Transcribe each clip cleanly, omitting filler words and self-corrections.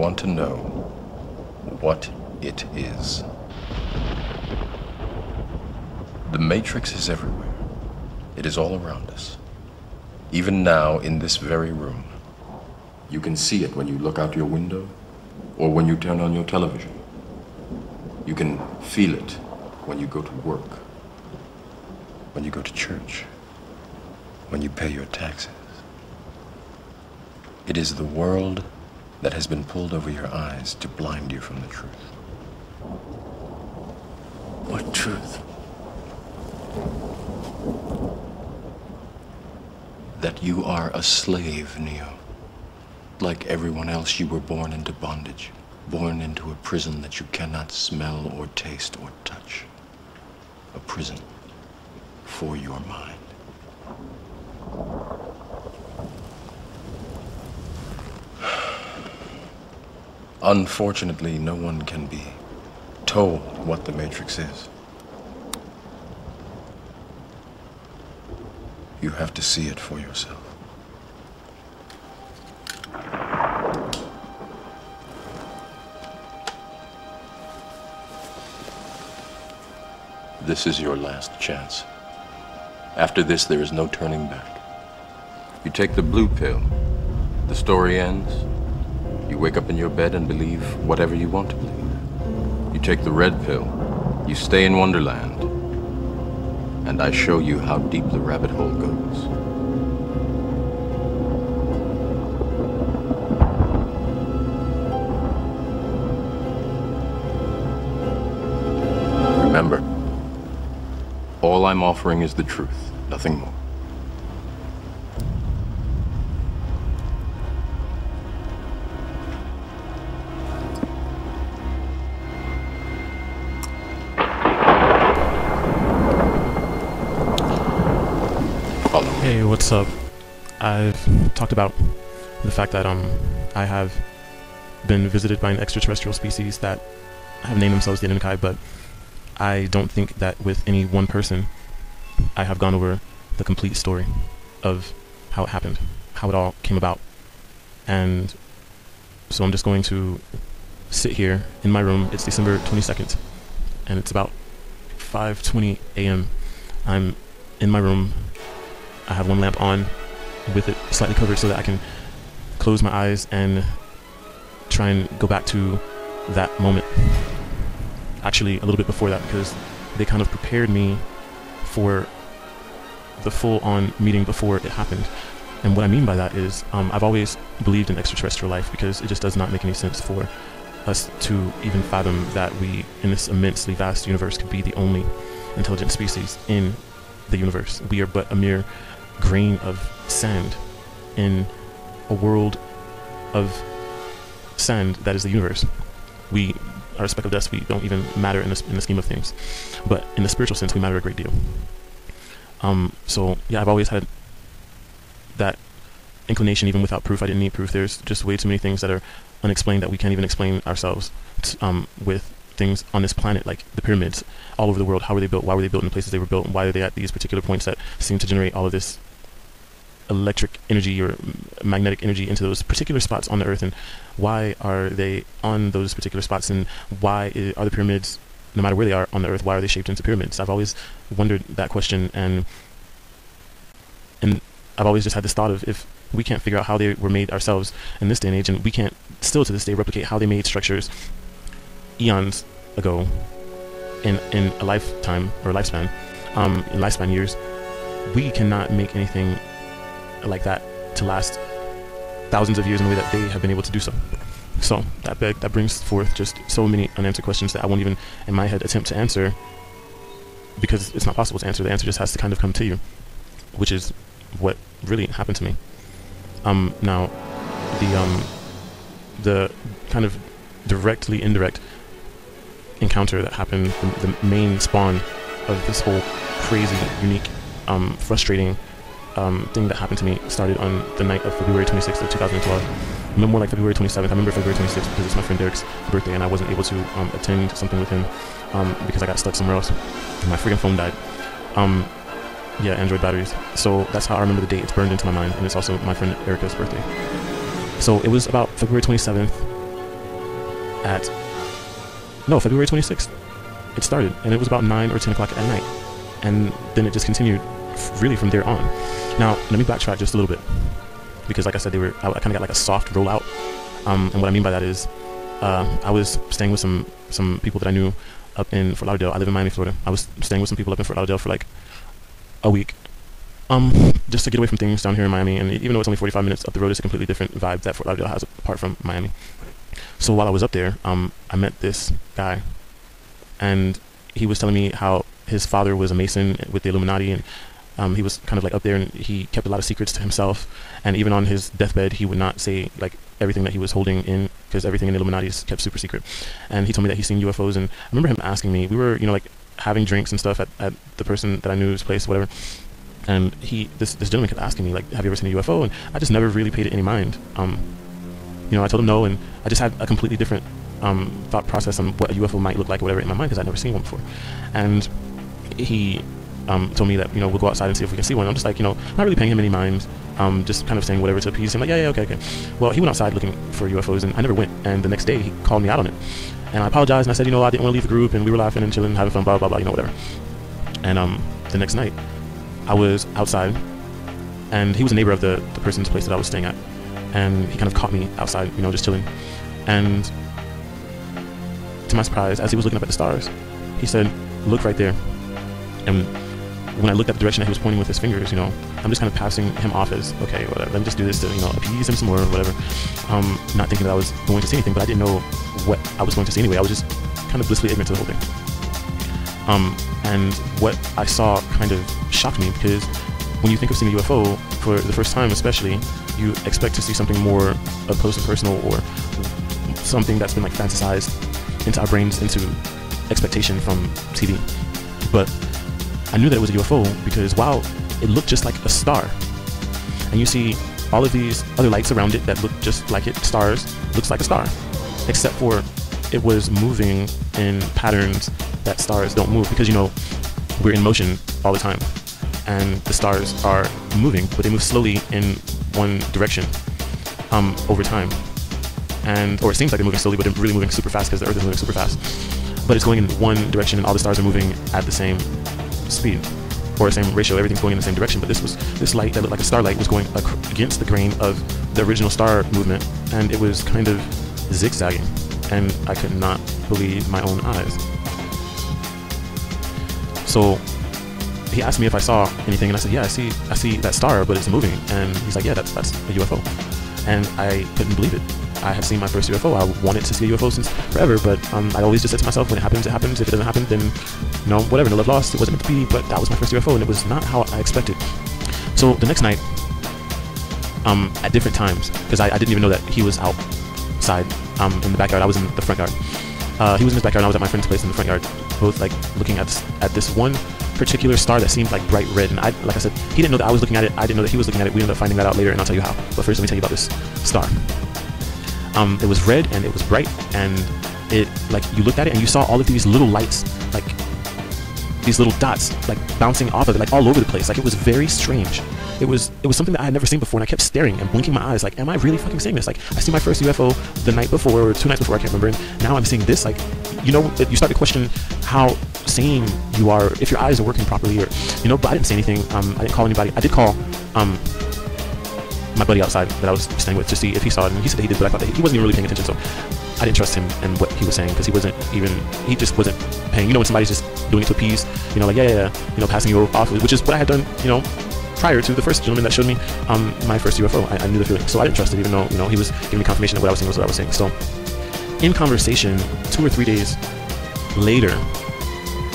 want to know what it is. The Matrix is everywhere. It is all around us. Even now, in this very room. You can see it when you look out your window or when you turn on your television. You can feel it when you go to work, when you go to church, when you pay your taxes. It is the world that has been pulled over your eyes to blind you from the truth. What truth? That you are a slave, Neo. Like everyone else, you were born into bondage, born into a prison that you cannot smell or taste or touch. A prison for your mind. Unfortunately, no one can be told what the Matrix is. You have to see it for yourself. This is your last chance. After this, there is no turning back. You take the blue pill, the story ends. You wake up in your bed and believe whatever you want to believe. You take the red pill, you stay in Wonderland, and I show you how deep the rabbit hole goes. Remember, all I'm offering is the truth, nothing more. Hey, what's up? I've talked about the fact that I have been visited by an extraterrestrial species that have named themselves the Annunaki, but I don't think that with any one person I have gone over the complete story of how it happened, how it all came about. And so I'm just going to sit here in my room. It's December 22nd, and it's about 5:20 a.m. I'm in my room. I have one lamp on with it slightly covered so that I can close my eyes and try and go back to that moment. Actually, a little bit before that, because they kind of prepared me for the full-on meeting before it happened. And what I mean by that is I've always believed in extraterrestrial life because it just does not make any sense for us to even fathom that we, in this immensely vast universe, could be the only intelligent species in the universe. We are but a mere grain of sand in a world of sand that is the universe. We are a speck of dust. We don't even matter in the scheme of things, but in the spiritual sense, we matter a great deal. So yeah, I've always had that inclination, even without proof. I didn't need proof. There's just way too many things that are unexplained that we can't even explain ourselves with things on this planet, like the pyramids all over the world. How were they built? Why were they built in the places they were built? Why are they at these particular points that seem to generate all of this electric energy or magnetic energy into those particular spots on the earth? And why are they on those particular spots? And why are the pyramids, no matter where they are on the earth, why are they shaped into pyramids? I've always wondered that question, and I've always just had this thought of, if we can't figure out how they were made ourselves in this day and age, and we can't still to this day replicate how they made structures eons ago in a lifetime or lifespan, in lifespan years, we cannot make anything like that to last thousands of years in the way that they have been able to do so. So that brings forth just so many unanswered questions that I won't even in my head attempt to answer, because it's not possible to answer. The answer just has to kind of come to you, which is what really happened to me. Now the kind of directly indirect encounter that happened, the main spawn of this whole crazy, unique, frustrating thing that happened to me started on the night of February 26th of 2012. More like February 27th. I remember February 26th because it's my friend Derek's birthday, and I wasn't able to attend something with him because I got stuck somewhere else. My freaking phone died. Yeah, Android batteries. So that's how I remember the date. It's burned into my mind, and it's also my friend Erica's birthday. So it was about February 27th, at, no, February 26th. It started, and it was about 9 or 10 o'clock at night. And then it just continued really from there on. Now, let me backtrack just a little bit, because like I said, I kind of got like a soft rollout. And what I mean by that is, I was staying with some people that I knew up in Fort Lauderdale. I live in Miami, Florida. I was staying with some people up in Fort Lauderdale for like a week, just to get away from things down here in Miami. And even though it's only 45 minutes up the road, it's a completely different vibe that Fort Lauderdale has apart from Miami. So while I was up there, I met this guy, and he was telling me how his father was a Mason with the Illuminati, and he was kind of like up there, and he kept a lot of secrets to himself. And even on his deathbed, he would not say like everything that he was holding in, because everything in the Illuminati is kept super secret. And he told me that he's seen UFOs, and I remember him asking me, we were, you know, like having drinks and stuff at the person that I knew's place, whatever. And this gentleman kept asking me, like, have you ever seen a UFO? And I just never really paid it any mind. You know, I told him no, and I just had a completely different thought process on what a UFO might look like, or whatever, in my mind, because I'd never seen one before. And he told me that, you know, we'll go outside and see if we can see one. I'm just like, you know, not really paying him any mind, just kind of saying whatever to appease him, like, yeah, okay. Well, he went outside looking for UFOs, and I never went. And the next day, he called me out on it. And I apologized, and I said, you know, I didn't want to leave the group, and we were laughing and chilling, having fun, blah, blah, blah, you know, whatever. And the next night, I was outside, and he was a neighbor of the person's place that I was staying at. And he kind of caught me outside, you know, just chilling. And to my surprise, as he was looking up at the stars, he said, look right there. And when I looked at the direction that he was pointing with his fingers, you know, I'm just kind of passing him off as, okay, whatever, let me just do this to, you know, appease him some more or whatever. Not thinking that I was going to see anything, but I didn't know what I was going to see anyway. I was just kind of blissfully ignorant to the whole thing. And what I saw kind of shocked me, because when you think of seeing a UFO for the first time especially, you expect to see something more up close and personal, or something that's been like fantasized into our brains, into expectation from TV. But I knew that it was a UFO because, wow, it looked just like a star. And you see all of these other lights around it that look just like it, stars, looks like a star, except for it was moving in patterns that stars don't move, because, you know, we're in motion all the time, and the stars are moving, but they move slowly in one direction over time. Or it seems like they're moving slowly, but they're really moving super fast, because the Earth is moving super fast. But it's going in one direction, and all the stars are moving at the same speed, or the same ratio. Everything's going in the same direction. But this light that looked like a starlight was going against the grain of the original star movement, and it was kind of zigzagging, and I could not believe my own eyes. So he asked me if I saw anything, and I said, yeah, I see that star, but it's moving. And he's like, yeah, that's a UFO. And I couldn't believe it. I had seen my first UFO. I wanted to see a UFO since forever, but I always just said to myself, when it happens, it happens. If it doesn't happen, then, you know, whatever, no love lost. It wasn't meant to be, but that was my first UFO, and it was not how I expected. So the next night, at different times, because I didn't even know that he was outside in the backyard. I was in the front yard. He was in his backyard, and I was at my friend's place in the front yard, both like looking at this one particular star that seemed like bright red. And like I said, he didn't know that I was looking at it. I didn't know that he was looking at it. We ended up finding that out later, and I'll tell you how. But first, let me tell you about this star. It was red, and it was bright, and it, like, you looked at it and you saw all of these little lights, like these little dots, like bouncing off of it, like all over the place. Like, it was very strange. It was something that I had never seen before, and I kept staring and blinking my eyes, like, am I really fucking seeing this? Like, I see my first UFO the night before, or 2 nights before, I can't remember, and now I'm seeing this. Like, you know, you start to question how sane you are, if your eyes are working properly, or, you know. But I didn't say anything. I didn't call anybody. I did call my buddy outside that I was staying with to see if he saw it, and he said that he did, but I thought that he wasn't even really paying attention, so I didn't trust him and what he was saying, because he just wasn't paying. You know, when somebody's just doing it to appease, you know, like, yeah, you know, passing you off, which is what I had done, you know, prior to the first gentleman that showed me my first UFO. I knew the feeling, so I didn't trust it, even though, you know, he was giving me confirmation that what I was saying was what I was saying. So in conversation 2 or 3 days later,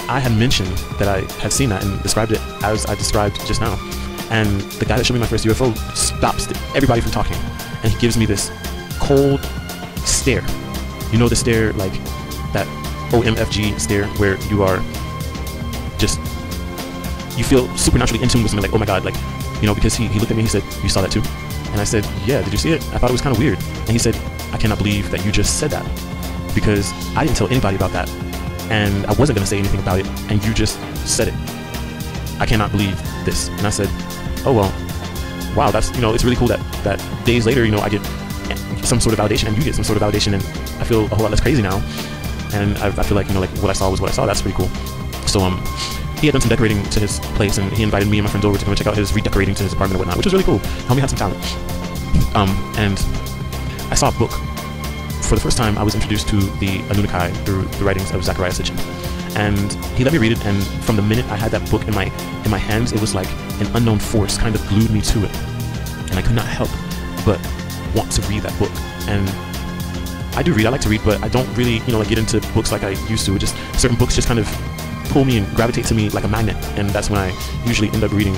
I had mentioned that I had seen that and described it as I described just now. And the guy that showed me my first UFO stops everybody from talking, and he gives me this cold stare. You know, the stare, like that OMFG stare, where you are just, you feel supernaturally in tune with something, like, oh my god, like, you know, because he looked at me, he said, you saw that too? And I said, yeah, did you see it? I thought it was kind of weird. And he said, I cannot believe that you just said that, because I didn't tell anybody about that, and I wasn't going to say anything about it, and you just said it. I cannot believe this. And I said, oh well, wow, that's, you know, it's really cool that days later, you know, I get some sort of validation, and you get some sort of validation, and I feel a whole lot less crazy now. And I feel like, you know, like what I saw was what I saw. That's pretty cool. So he had done some decorating to his place, and he invited me and my friends over to go check out his redecorating to his apartment and whatnot, which was really cool. Homie had some talent. And I saw a book. For the first time, I was introduced to the Annunaki through the writings of Zachariah Sitchin. And he let me read it, and from the minute I had that book in my hands, it was like an unknown force kind of glued me to it. And I could not help but want to read that book. And I do read, I like to read, but I don't really, you know, like get into books like I used to. Just certain books just kind of pull me and gravitate to me like a magnet, and that's when I usually end up reading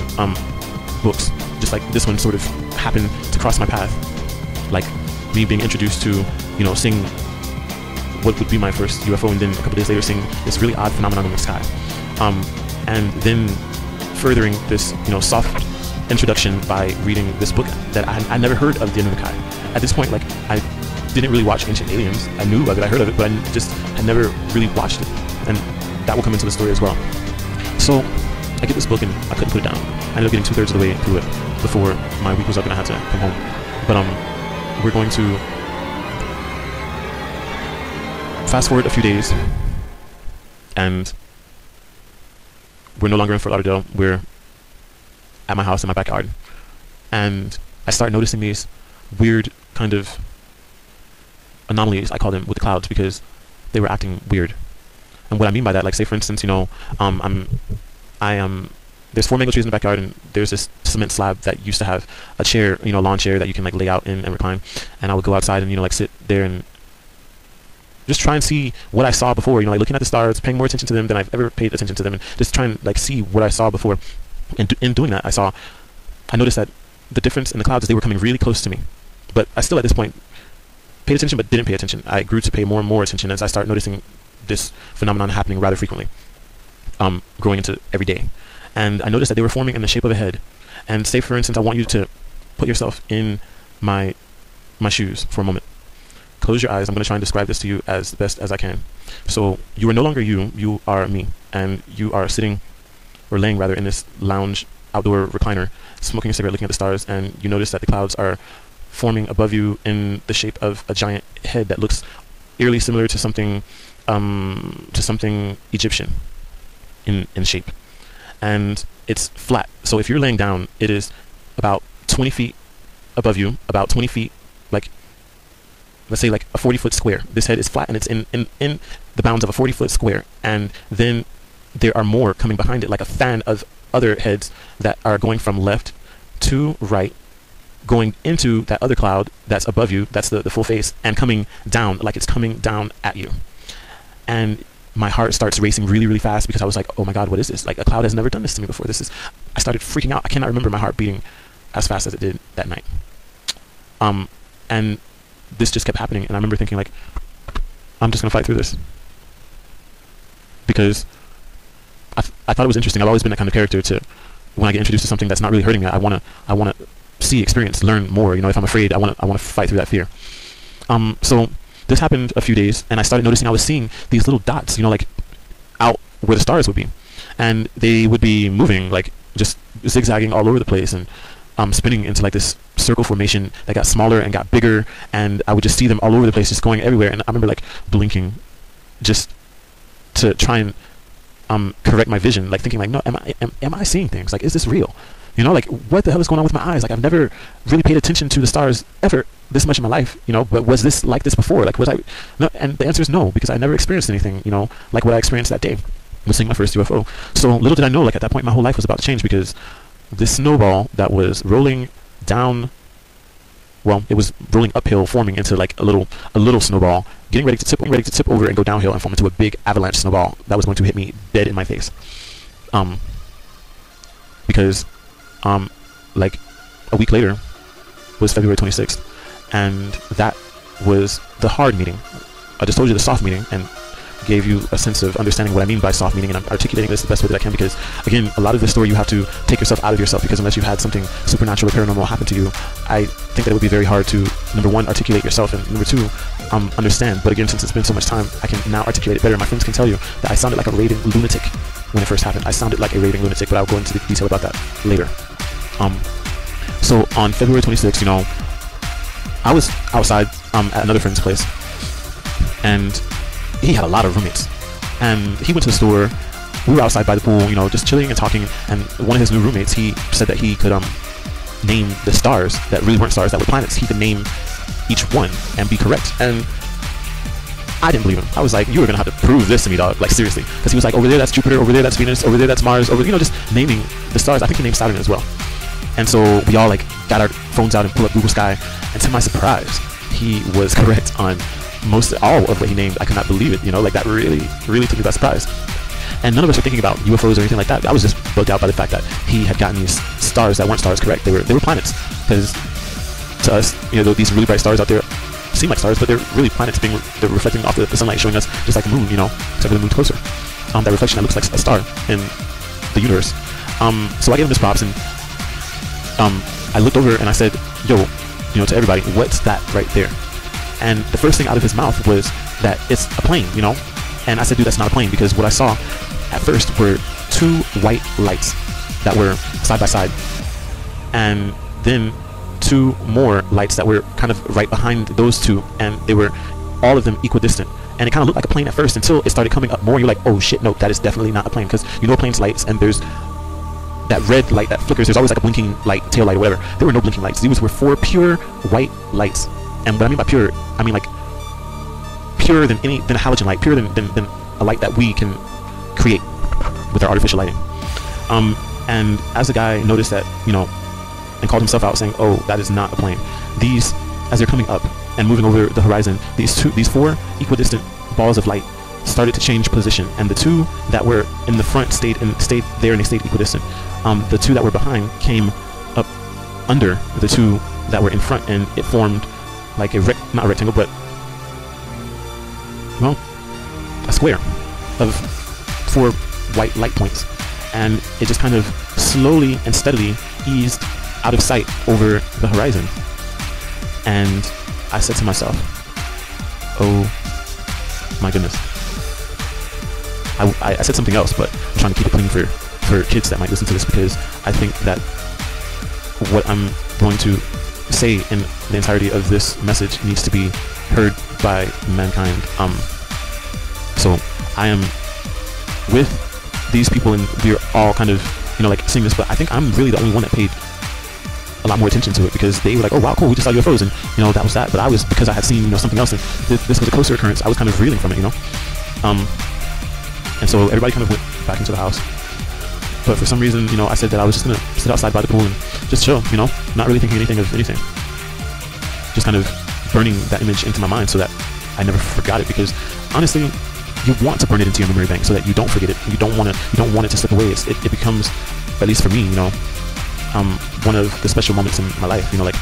books. Just like this one sort of happened to cross my path, like me being introduced to, you know, seeing what would be my first UFO, and then a couple days later seeing this really odd phenomenon in the sky, and then furthering this, you know, soft introduction by reading this book that I never heard of the Annunaki. At this point, like, I didn't really watch Ancient Aliens. I knew of it, I heard of it, but I just had never really watched it, and that will come into the story as well. So I get this book and I couldn't put it down. I ended up getting 2/3 of the way through it before my week was up and I had to come home. But we're going to fast forward a few days, and we're no longer in Fort Lauderdale. We're at my house in my backyard, and I start noticing these weird kind of anomalies, I call them, with the clouds, because they were acting weird. And what I mean by that, like, say for instance, you know, there's 4 mango trees in the backyard, and there's this cement slab that used to have a chair, you know, lawn chair that you can like lay out in and recline. And I would go outside and, you know, like sit there and just try and see what I saw before, you know, like looking at the stars, paying more attention to them than I've ever paid attention to them, and just trying to like see what I saw before. And in doing that, I noticed that the difference in the clouds is they were coming really close to me. But I still at this point paid attention but didn't pay attention. I grew to pay more and more attention as I started noticing this phenomenon happening rather frequently, growing into every day. And I noticed that they were forming in the shape of a head. And say for instance, I want you to put yourself in my shoes for a moment. Close your eyes. I'm going to try and describe this to you as best as I can. So you are no longer you, you are me. And you are sitting, or laying rather, in this lounge outdoor recliner, smoking a cigarette, looking at the stars, and you notice that the clouds are forming above you in the shape of a giant head that looks eerily similar to something Egyptian in shape. And it's flat. So if you're laying down, it is about 20 feet above you, about 20 feet, like, let's say like a 40-foot square. This head is flat, and it's in the bounds of a 40-foot square. And then there are more coming behind it, like a fan of other heads that are going from left to right, going into that other cloud that's above you, that's the full face, and coming down, like it's coming down at you. And my heart starts racing really, really fast, because I was like, oh my God, what is this? Like, a cloud has never done this to me before. I started freaking out. I cannot remember my heart beating as fast as it did that night. And this just kept happening, and I remember thinking, like, I'm just gonna fight through this, because I thought it was interesting. I've always been that kind of character to, when I get introduced to something that's not really hurting me, I wanna see, experience, learn more. You know, if I'm afraid, I wanna fight through that fear. So this happened a few days, and I started noticing I was seeing these little dots, you know, like out where the stars would be, and they would be moving, like just zigzagging all over the place, and spinning into like this circle formation that got smaller and got bigger, and I would just see them all over the place, just going everywhere. And I remember like blinking just to try and correct my vision, like thinking like, no, am I seeing things? Like, is this real? You know, like, what the hell is going on with my eyes? Like, I've never really paid attention to the stars ever this much in my life, you know, but was this like this before? Like, was I? No, and the answer is no, because I never experienced anything, you know, like what I experienced that day, was seeing my first UFO. So little did I know, like at that point, my whole life was about to change, because this snowball that was rolling down, well, it was rolling uphill, forming into like a little snowball, getting ready to tip over and go downhill and form into a big avalanche snowball that was going to hit me dead in my face. Because like a week later was February 26th, and that was the hard meeting. I just told you the soft meeting, and gave you a sense of understanding what I mean by soft meaning, and I'm articulating this the best way that I can, because again, a lot of this story you have to take yourself out of yourself, because unless you've had something supernatural or paranormal happen to you, I think that it would be very hard to, number one, articulate yourself, and number two, understand. But again, since it's been so much time, I can now articulate it better. My friends can tell you that I sounded like a raving lunatic when it first happened. I sounded like a raving lunatic, but I'll go into the detail about that later. So on February 26th, you know, I was outside at another friend's place, and he had a lot of roommates, and he went to the store. We were outside by the pool, you know, just chilling and talking, and one of his new roommates, he said that he could name the stars that really weren't stars, that were planets. He could name each one and be correct. And I didn't believe him. I was like, you were gonna have to prove this to me, dog, like seriously, because he was like, over there that's Jupiter, over there that's Venus, over there that's Mars, over, you know, just naming the stars. I think he named Saturn as well. And so we all like got our phones out and pulled up Google Sky, and to my surprise, he was correct on all of what he named. I could not believe it, you know, like that really took me by surprise. And none of us were thinking about UFOs or anything like that. I was just bugged out by the fact that he had gotten these stars that weren't stars correct. They were planets, because to us, you know, these really bright stars out there seem like stars, but they're really planets they're reflecting off the sunlight, showing us just like the moon, you know, except for the moon's closer. That reflection that looks like a star in the universe. So I gave him his props, and I looked over and I said, yo, you know, to everybody, what's that right there? And the first thing out of his mouth was that it's a plane, you know? And I said, dude, that's not a plane, because what I saw at first were two white lights that were side by side, and then two more lights that were kind of right behind those two, and they were all of them equidistant. And it kind of looked like a plane at first until it started coming up more. You're like, oh shit, no, that is definitely not a plane, because you know a plane's lights, and there's that red light that flickers. There's always like a blinking light, tail light or whatever. There were no blinking lights. These were four pure white lights. And what I mean by pure, I mean like purer than a halogen light, purer than a light that we can create with our artificial lighting. And as the guy noticed that, you know, and called himself out saying, oh, that is not a plane, these, as they're coming up and moving over the horizon, these four equidistant balls of light started to change position, and the two that were in the front stayed there, and they stayed equidistant. The two that were behind came up under the two that were in front, and it formed like not a rectangle, but, well, a square of four white light points, and it just kind of slowly and steadily eased out of sight over the horizon. And I said to myself, oh my goodness. I said something else, but I'm trying to keep it clean for kids that might listen to this, because I think that what I'm going to say in the entirety of this message needs to be heard by mankind. So I am with these people, and we're all kind of, you know, like seeing this, but I think I'm really the only one that paid a lot more attention to it, because they were like, oh wow, cool, we just saw UFOs, and you know, that was that. But I was, because I had seen, you know, something else, and this was a closer occurrence, I was kind of reeling from it, you know. And so everybody kind of went back into the house, but for some reason, you know, I said that I was just gonna sit outside by the pool and just chill, you know, not really thinking anything of anything, just kind of burning that image into my mind so that I never forgot it. Because honestly, you want to burn it into your memory bank so that you don't forget it. You don't want it to slip away. It becomes, at least for me, you know, one of the special moments in my life, you know, like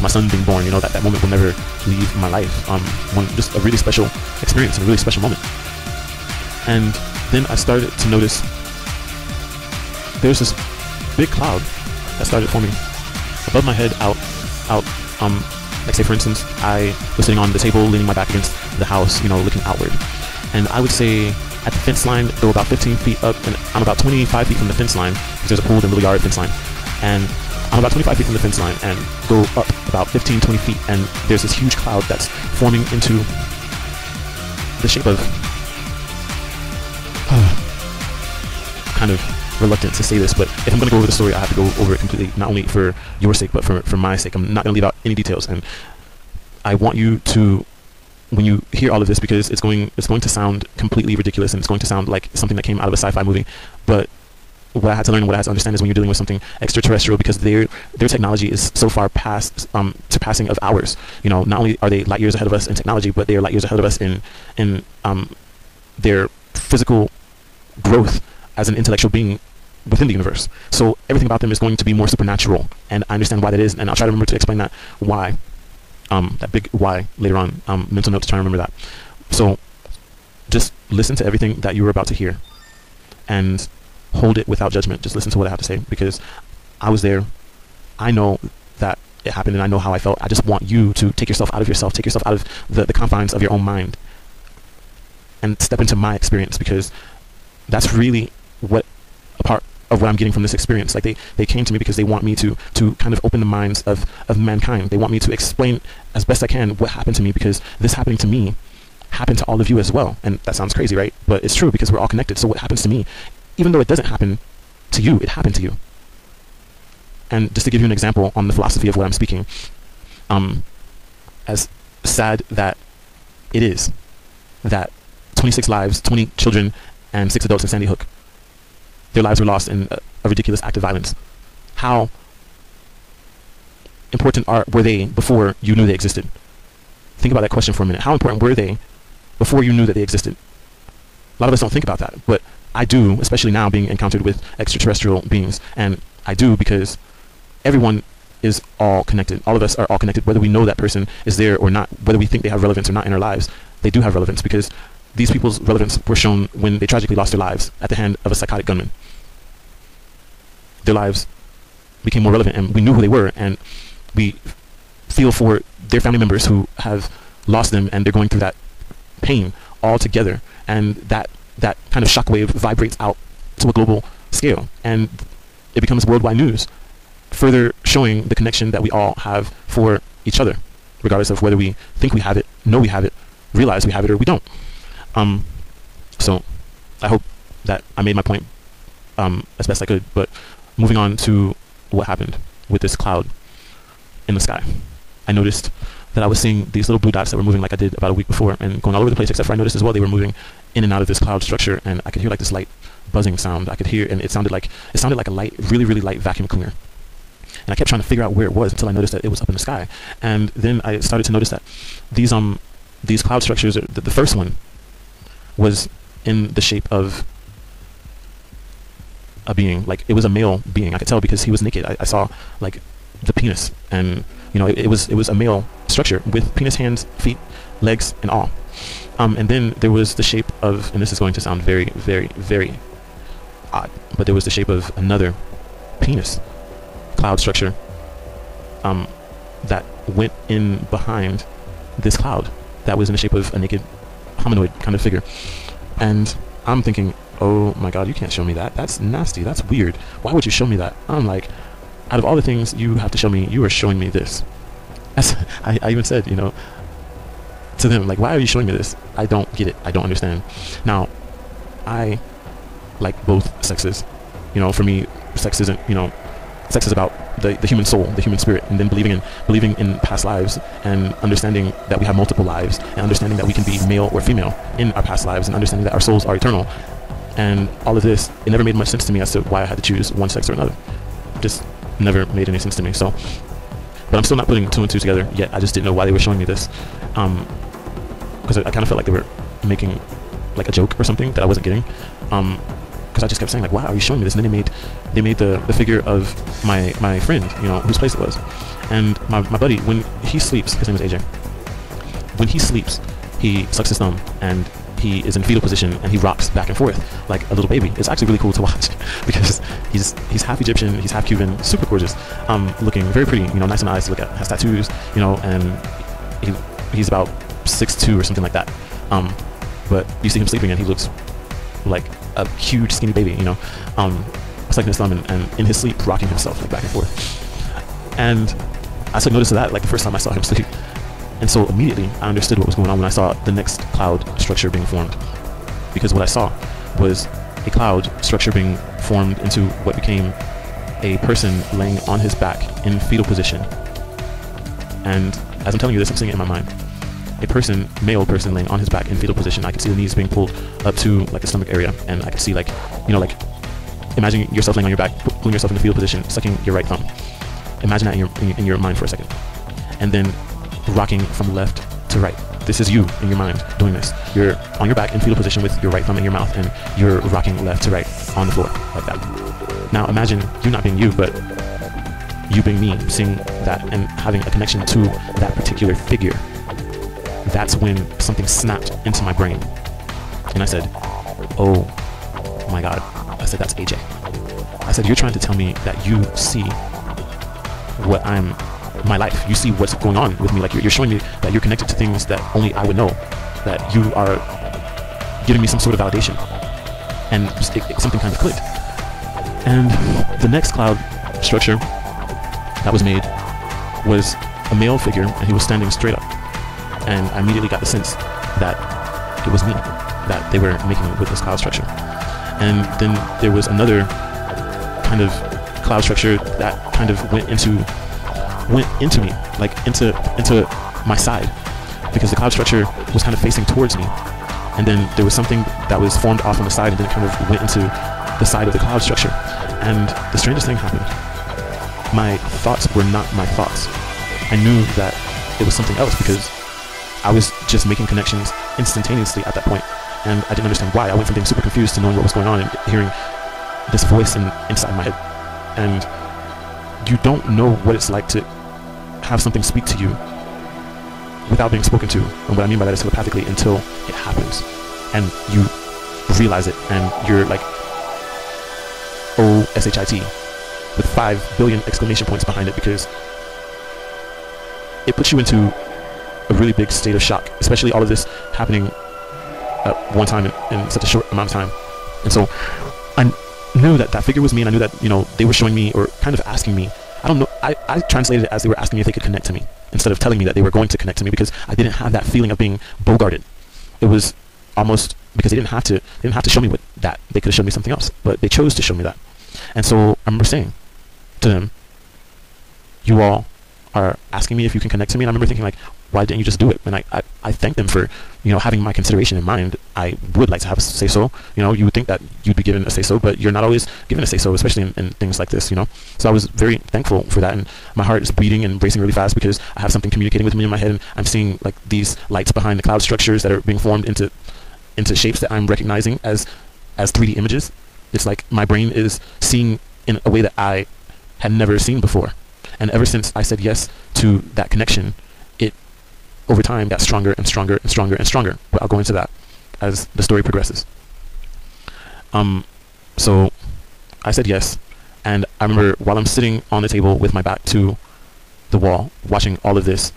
my son being born, you know, that moment will never leave my life. Just a really special experience and a really special moment. And then I started to notice there's this big cloud that started forming above my head, out, like say for instance, I was sitting on the table, leaning my back against the house, you know, looking outward. And I would say at the fence line, go about 15 feet up, and I'm about 25 feet from the fence line, because there's a pool in the little yard fence line. And I'm about 25 feet from the fence line, and go up about 15, 20 feet, and there's this huge cloud that's forming into the shape of, kind of reluctant to say this, but if I'm going to go over the story, I have to go over it completely, not only for your sake, but for my sake. I'm not going to leave out any details, and I want you to, when you hear all of this, because it's going to sound completely ridiculous, and it's going to sound like something that came out of a sci-fi movie, but what I had to learn, what I had to understand, is when you're dealing with something extraterrestrial, because their technology is so far past surpassing of ours. You know, not only are they light years ahead of us in technology, but they are light years ahead of us in their physical growth as an intellectual being within the universe. So everything about them is going to be more supernatural, and I understand why that is, and I'll try to remember to explain that why, that big why later on. Mental note to try and remember that. So just listen to everything that you were about to hear, and hold it without judgment. Just listen to what I have to say, because I was there. I know that it happened, and I know how I felt. I just want you to take yourself out of yourself, take yourself out of the confines of your own mind, and step into my experience, because that's really what a part of what I'm getting from this experience. Like they came to me because they want me to kind of open the minds of mankind. They want me to explain as best I can what happened to me, because this happening to me happened to all of you as well. And that sounds crazy, right? But it's true, because we're all connected. So what happens to me, even though it doesn't happen to you, it happened to you. And just to give you an example on the philosophy of what I'm speaking, as sad that it is that 26 lives, 20 children, and 6 adults in Sandy Hook, their lives were lost in a ridiculous act of violence. How important were they before you knew they existed? Think about that question for a minute. How important were they before you knew that they existed? A lot of us don't think about that, but I do, especially now being encountered with extraterrestrial beings. And I do, because everyone is all connected. All of us are all connected, whether we know that person is there or not, whether we think they have relevance or not in our lives. They do have relevance, because these people's relevance were shown when they tragically lost their lives at the hand of a psychotic gunman. Their lives became more relevant, and we knew who they were, and we feel for their family members who have lost them, and they're going through that pain all together, and that kind of shockwave vibrates out to a global scale, and it becomes worldwide news, further showing the connection that we all have for each other, regardless of whether we think we have it, know we have it, realize we have it, or we don't. So I hope that I made my point as best I could. But moving on to what happened with this cloud in the sky, I noticed that I was seeing these little blue dots that were moving like I did about a week before, and going all over the place, except for I noticed as well they were moving in and out of this cloud structure, and I could hear like this light buzzing sound. I could hear, and it sounded like a light, really, really light vacuum cleaner. And I kept trying to figure out where it was until I noticed that it was up in the sky. And then I started to notice that these cloud structures, the first one was in the shape of a being. Like, it was a male being. I could tell because he was naked. I saw like the penis, and you know, it was a male structure with penis, hands, feet, legs, and all. And then there was the shape of, and this is going to sound very, very, very odd, but there was the shape of another penis cloud structure that went in behind this cloud that was in the shape of a naked hominoid kind of figure. And I'm thinking, oh my god, you can't show me that. That's nasty. That's weird. Why would you show me that? I'm like, out of all the things you have to show me, you are showing me this. As I even said, you know, to them, like, why are you showing me this? I don't get it. I don't understand. Now, I like both sexes. You know, for me, sex isn't, you know, sex is about the human soul, the human spirit, and then believing in past lives, and understanding that we have multiple lives, and understanding that we can be male or female in our past lives, and understanding that our souls are eternal. And all of this, it never made much sense to me as to why I had to choose one sex or another. Just never made any sense to me. So, but I'm still not putting 2 and 2 together yet. I just didn't know why they were showing me this, because I kind of felt like they were making like a joke or something that I wasn't getting. Because I just kept saying, like, why are you showing me this? And then they made the figure of my friend, you know, whose place it was. And my buddy, when he sleeps, his name is AJ, when he sleeps, he sucks his thumb, and he is in fetal position, and he rocks back and forth like a little baby. It's actually really cool to watch because he's half Egyptian, he's half Cuban, super gorgeous, looking very pretty, you know, nice and eyes to look at, has tattoos, you know, and he's about 6'2" or something like that. But you see him sleeping, and he looks like a huge skinny baby, you know, sucking his thumb and in his sleep rocking himself like back and forth. And I took notice of that like the first time I saw him sleep. And so immediately I understood what was going on when I saw the next cloud structure being formed. Because what I saw was a cloud structure being formed into what became a person laying on his back in fetal position. And as I'm telling you this, I'm seeing it in my mind. A person, male person, laying on his back in fetal position. I could see the knees being pulled up to like the stomach area, and I could see, like, you know, like, imagine yourself laying on your back, pulling yourself into fetal position, sucking your right thumb. Imagine that in your mind for a second, and then rocking from left to right. This is you in your mind doing this. You're on your back in fetal position with your right thumb in your mouth, and you're rocking left to right on the floor like that. Now imagine you not being you, but you being me, seeing that and having a connection to that particular figure. That's when something snapped into my brain, and I said, oh my god. I said, that's AJ. I said, you're trying to tell me that you see what my life, you see what's going on with me, like you're showing me that you're connected to things that only I would know, that you are giving me some sort of validation. And something kind of clicked. And the next cloud structure that was made was a male figure, and he was standing straight up. And I immediately got the sense that it was me that they were making with this cloud structure. And then there was another kind of cloud structure that kind of went into me, like into my side, because the cloud structure was kind of facing towards me. And then there was something that was formed off on the side, and then it kind of went into the side of the cloud structure. And the strangest thing happened. My thoughts were not my thoughts. I knew that it was something else because I was just making connections instantaneously at that point, and I didn't understand why. I went from being super confused to knowing what was going on and hearing this voice inside my head. And you don't know what it's like to have something speak to you without being spoken to. And what I mean by that is telepathically, until it happens and you realize it, and you're like, O-S-H-I-T with 5 billion exclamation points behind it, because it puts you into a really big state of shock, especially all of this happening at one time in such a short amount of time. And so I knew that that figure was me, and I knew that, you know, they were showing me, or kind of asking me, I don't know, I translated it as they were asking me if they could connect to me, instead of telling me that they were going to connect to me, because I didn't have that feeling of being bogarted. It was almost because they didn't have to show me what that. They could have shown me something else, but they chose to show me that. And so I remember saying to them, you all are asking me if you can connect to me, and I remember thinking, like, why didn't you just do it? And I thanked them for, you know, having my consideration in mind. I would like to have a say-so. You know, you would think that you'd be given a say-so, but you're not always given a say-so, especially in things like this, you know. So I was very thankful for that, and my heart is beating and racing really fast because I have something communicating with me in my head, and I'm seeing, like, these lights behind the cloud structures that are being formed into shapes that I'm recognizing as 3D images. It's like my brain is seeing in a way that I had never seen before. And ever since I said yes to that connection, it over time got stronger and stronger and stronger and stronger. But I'll go into that as the story progresses. So I said yes, and I remember while I'm sitting on the table with my back to the wall, watching all of this,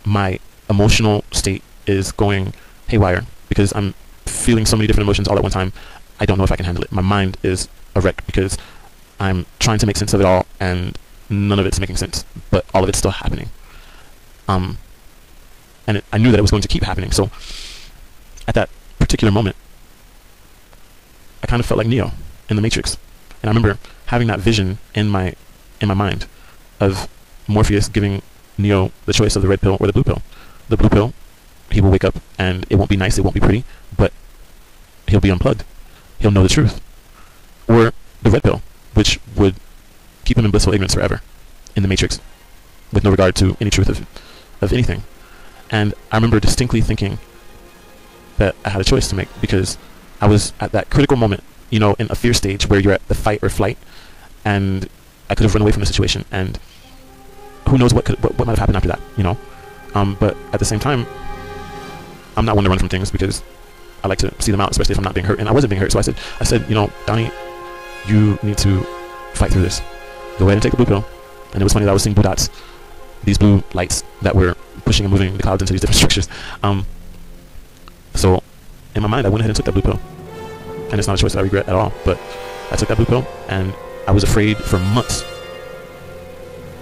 my emotional state is going haywire because I'm feeling so many different emotions all at one time. I don't know if I can handle it. My mind is a wreck because I'm trying to make sense of it all, and none of it's making sense, but all of it's still happening. And I knew that it was going to keep happening. So at that particular moment, I kind of felt like Neo in the Matrix. And I remember having that vision in my mind of Morpheus giving Neo the choice of the red pill or the blue pill. The blue pill, he will wake up and it won't be nice, it won't be pretty, but he'll be unplugged. He'll know the truth. Or the red pill, which would keep him in blissful ignorance forever in the Matrix, with no regard to any truth of anything. And I remember distinctly thinking that I had a choice to make, because I was at that critical moment, you know, in a fear stage where you're at the fight or flight, and I could have run away from the situation, and who knows what might have happened after that, you know. But at the same time, I'm not one to run from things because I like to see them out, especially if I'm not being hurt. And I wasn't being hurt, so I said, you know, Donnie, you need to fight through this. Go ahead and take the blue pill. And it was funny that I was seeing blue dots, these blue lights that were pushing and moving the clouds into these different structures. So in my mind, I went ahead and took that blue pill. And it's not a choice that I regret at all, but I took that blue pill, and I was afraid for months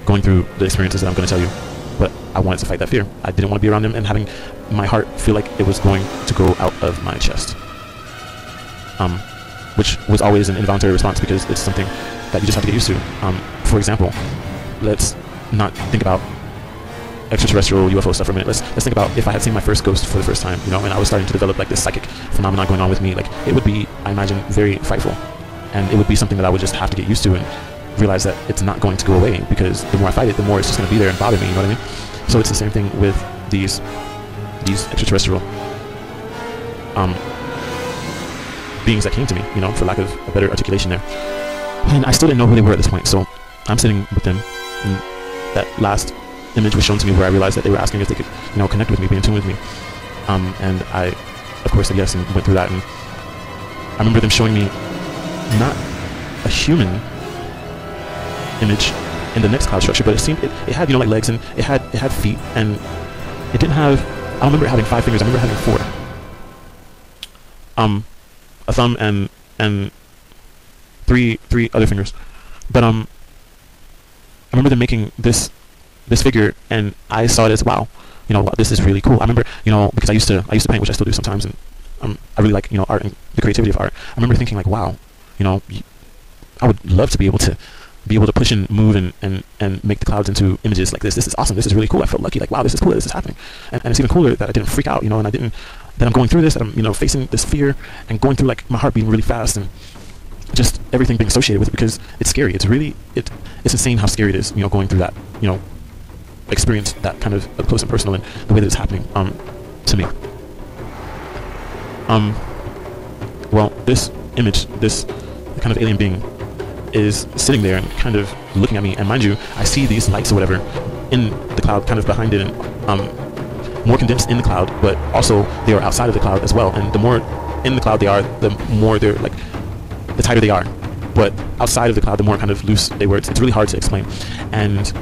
going through the experiences that I'm going to tell you. But I wanted to fight that fear. I didn't want to be around them and having my heart feel like it was going to go out of my chest. Which was always an involuntary response because it's something that you just have to get used to. For example, let's not think about extraterrestrial UFO stuff for a minute. Let's think about if I had seen my first ghost for the first time, you know, and I was starting to develop like this psychic phenomenon going on with me. Like, it would be, I imagine, very frightful, and it would be something that I would just have to get used to and realize that it's not going to go away, because the more I fight it, the more it's just going to be there and bother me. You know what I mean? So it's the same thing with these extraterrestrial beings that came to me, you know, for lack of a better articulation there. And I still didn't know who they were at this point, so I'm sitting with them, and that last image was shown to me where I realized that they were asking if they could, you know, connect with me, be in tune with me. And I, of course, said yes and went through that. And I remember them showing me not a human image in the next cloud structure, but it seemed it had, you know, like legs, and it had feet, and it didn't have, I don't remember it having 5 fingers, I remember having 4. A thumb and three other fingers. But I remember them making this figure, and I saw it as, wow, you know, this is really cool. I remember, you know, because I used to paint, which I still do sometimes, and I really like, you know, art and the creativity of art. I remember thinking like, wow, you know, I would love to be able to push and move and make the clouds into images like this. This is awesome. This is really cool. I felt lucky. Like, wow, this is cool that this is happening. And it's even cooler that I didn't freak out, you know, and that I'm going through this, that I'm, you know, facing this fear and going through, like, my heart beating really fast and just everything being associated with it, because it's scary. It's really, it's insane how scary it is, you know, going through that, you know, experience that kind of up close and personal, and the way that it's happening to me. Well, this image, this kind of alien being, is sitting there and kind of looking at me, and mind you, I see these lights or whatever in the cloud, kind of behind it, and more condensed in the cloud, but also they are outside of the cloud as well. And the more in the cloud they are, the more they're like, the tighter they are. But outside of the cloud, the more kind of loose they were. It's really hard to explain, and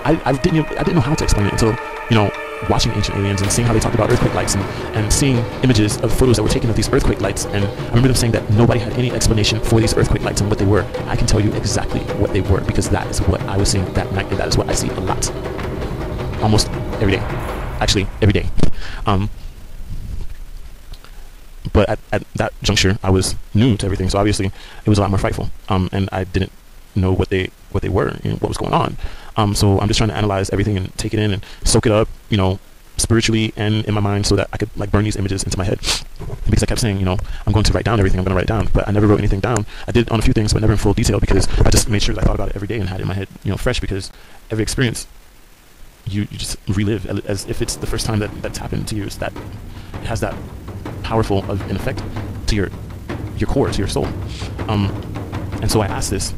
I didn't know how to explain it until, you know, watching Ancient Aliens and seeing how they talked about earthquake lights, and seeing images of photos that were taken of these earthquake lights. And I remember them saying that nobody had any explanation for these earthquake lights and what they were. I can tell you exactly what they were, because that is what I was seeing that night, and that is what I see a lot, almost every day, actually every day. But at that juncture, I was new to everything, so obviously it was a lot more frightful, and I didn't know what they were, you know, what was going on. So I'm just trying to analyze everything and take it in and soak it up, you know, spiritually and in my mind, so that I could, like, burn these images into my head. Because I kept saying, you know, I'm going to write down everything, I'm going to write it down, but I never wrote anything down. I did on a few things, but never in full detail, because I just made sure that I thought about it every day and had it in my head, you know, fresh, because every experience you just relive as if it's the first time that's happened to you. It's that it has that powerful of an effect to your core, to your soul. And so I asked this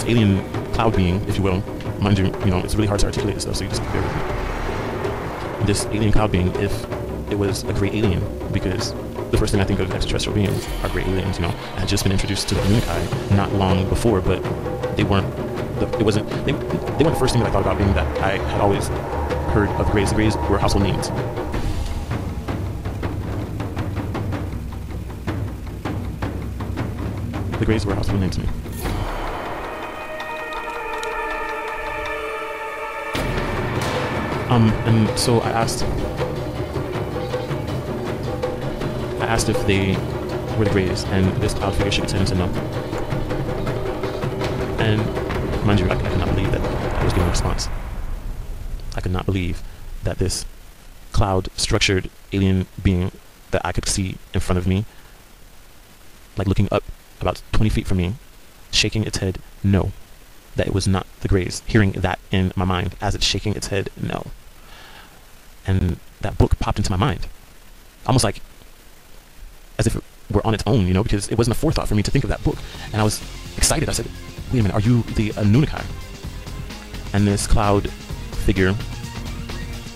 alien cloud being, if you will, mind you, you know, it's really hard to articulate this stuff, so you just bear with me. This alien cloud being, if it was a great alien, because the first thing I think of extraterrestrial beings are great aliens, you know. I had just been introduced to the Annunaki not long before, but they weren't the first thing that I thought about being that I had always heard of Greys. The Greys were household names. The Greys were household names to me. And so I asked if they were the Greys, and this cloud figure shook its head and said no. And mind you, I could not believe that I was getting a response. I could not believe that this cloud-structured alien being that I could see in front of me, like looking up about 20 feet from me, shaking its head no, that it was not the Greys. Hearing that in my mind as it's shaking its head no. And that book popped into my mind, almost like as if it were on its own, you know, because it wasn't a forethought for me to think of that book. And I was excited. I said, wait a minute, are you the Annunaki? And this cloud figure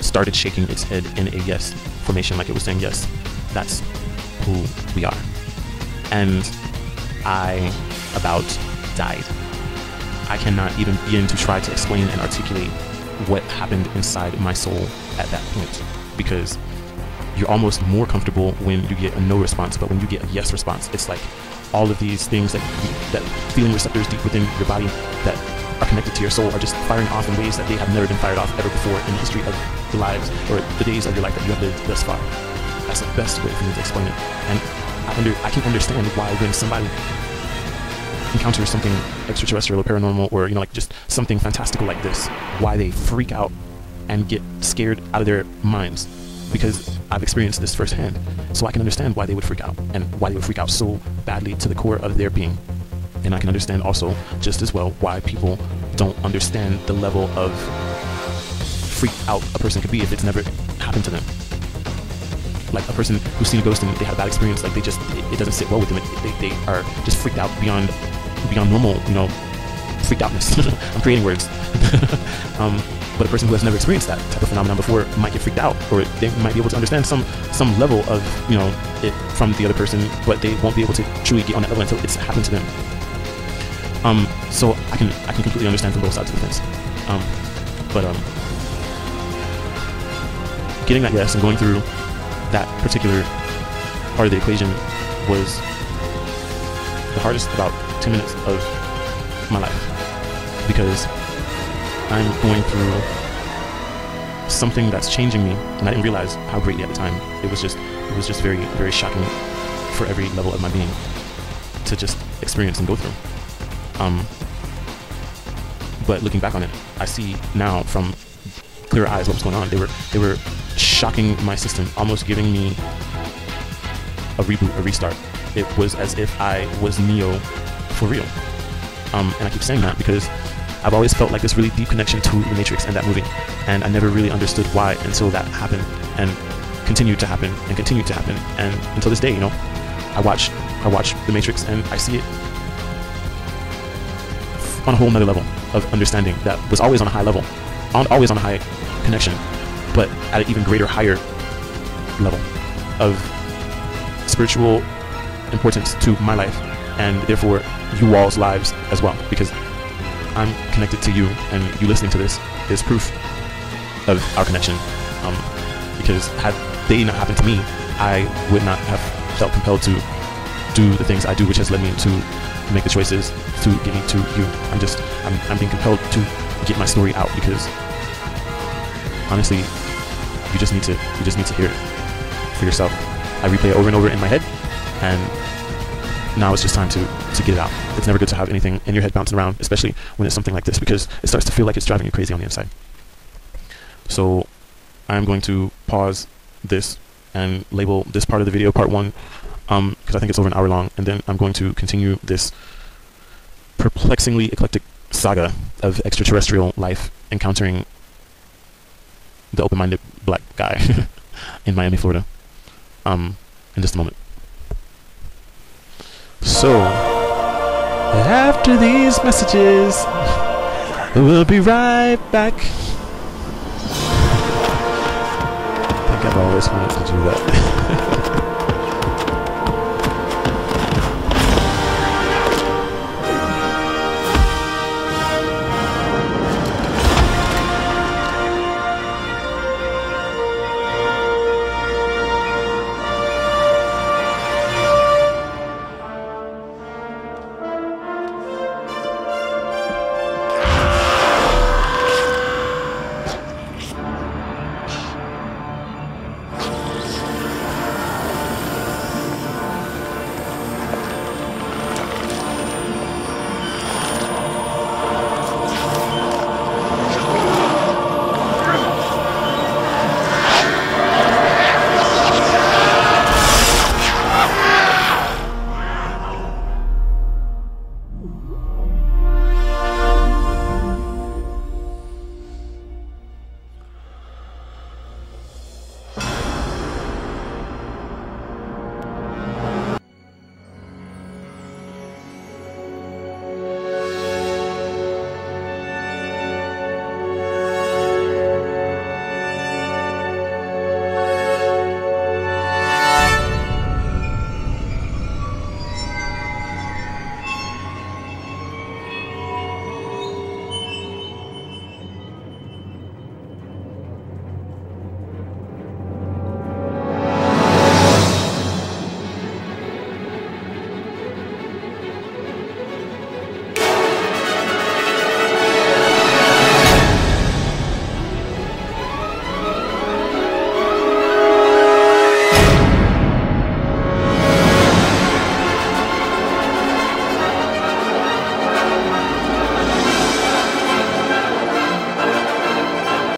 started shaking its head in a yes formation, like it was saying, yes, that's who we are. And I about died. I cannot even begin to try to explain and articulate what happened inside my soul at that point, because you're almost more comfortable when you get a no response, but when you get a yes response, it's like all of these things that feeling receptors deep within your body that are connected to your soul are just firing off in ways that they have never been fired off ever before in the history of the lives or the days of your life that you have lived thus far. That's the best way for me to explain it. And I can understand why when somebody encounters something extraterrestrial or paranormal, or, you know, like just something fantastical like this, why they freak out and get scared out of their minds, because I've experienced this firsthand. So I can understand why they would freak out, and why they would freak out so badly to the core of their being. And I can understand also just as well why people don't understand the level of freak out a person could be if it's never happened to them. Like a person who's seen a ghost and they had a bad experience, like it doesn't sit well with them. They are just freaked out beyond normal, you know, freaked outness. I'm creating words. But a person who has never experienced that type of phenomenon before might get freaked out, or they might be able to understand some level of, you know, it from the other person, but they won't be able to truly get on that level until it's happened to them. So I can completely understand from both sides of the fence. But getting that yes and going through that particular part of the equation was the hardest about 10 minutes of my life, because I'm going through something that's changing me, and I didn't realize how greatly at the time. It was just very, very shocking for every level of my being to just experience and go through. But looking back on it, I see now from clear eyes what was going on. They were shocking my system, almost giving me a reboot, a restart. It was as if I was Neo for real. And I keep saying that because I've always felt like this really deep connection to the Matrix and that movie, and I never really understood why until that happened, and continued to happen and continued to happen, and until this day, you know, I watch the Matrix and I see it on a whole nother level of understanding that was always on a high level, always on a high connection, but at an even greater, higher level of spiritual importance to my life, and therefore you all's lives as well, because I'm connected to you, and you listening to this is proof of our connection. Because had they not happened to me, I would not have felt compelled to do the things I do, which has led me to make the choices to get me to you. I'm being compelled to get my story out, because honestly, you just need to hear it for yourself. I replay it over and over in my head, and now it's just time to get it out. It's never good to have anything in your head bouncing around, especially when it's something like this, because it starts to feel like it's driving you crazy on the inside. So I'm going to pause this and label this part of the video part 1, because I think it's over an hour long, and then I'm going to continue this perplexingly eclectic saga of extraterrestrial life encountering the open-minded black guy in Miami, Florida, in just a moment. So, after these messages, we'll be right back. I think I've always wanted to do that.